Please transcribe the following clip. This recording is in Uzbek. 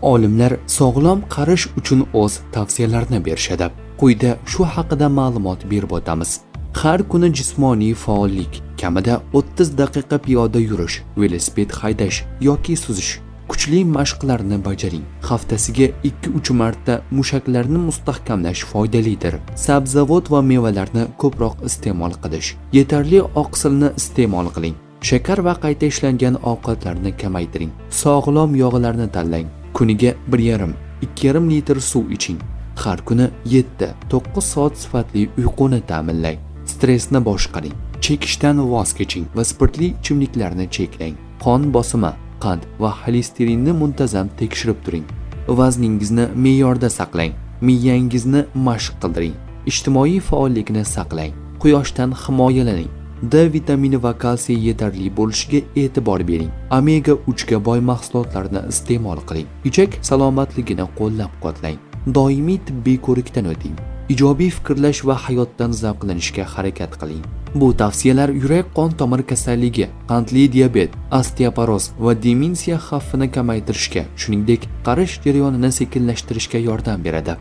Olimlar sog'lom qarish uchun o'z tavsiyalarini berishadi. Quyida shu haqida ma'lumot berib o'tamiz. Har kuni jismoniy faollik, kamida 30 daqiqa piyoda yurish, velosiped haydash yoki suzish, kuchli mashqlarni bajaring. Haftasiga 2-3 marta mushaklarni mustahkamlash foydalidir. Sabzavot va mevalarni ko'proq iste'mol qilish. Yetarli oqsilni iste'mol qiling. Shakar va qayta ishlangan ovqatlarni kamaytiring. Sog'lom yog'larni tanlang. Kuniga 1,5-2,5 litr suv iching. Har kuni 7-9 soat sifatli uyquni ta'minlang. Stressni boshqaring. Chekishdan voz keching va spirtli ichimliklarni cheklang. Qon bosimi, qand va xolesterinni muntazam tekshirib turing. Vazningizni me'yorda saqlang. Miyangizni mashq qildiring. Ijtimoiy faollikni saqlang. Quyoshdan himoyalaning. D vitamini va kalsiy yetarli bo'lishiga e'tibor bering. Omega 3 ga boy mahsulotlarni iste'mol qiling. Ichak salomatligini qo'llab-quvvatlang. Doimiy tibbiy ko'rikdan o'ting. Ijobiy fikrlash va hayotdan zavqlanishga harakat qiling. Bu tavsiyalar yurak-qon tomir kasalligi, qandli diabet, osteoporoz va demensiya xavfini kamaytirishga, shuningdek, qarish jarayonini sekinlashtirishga yordam beradi.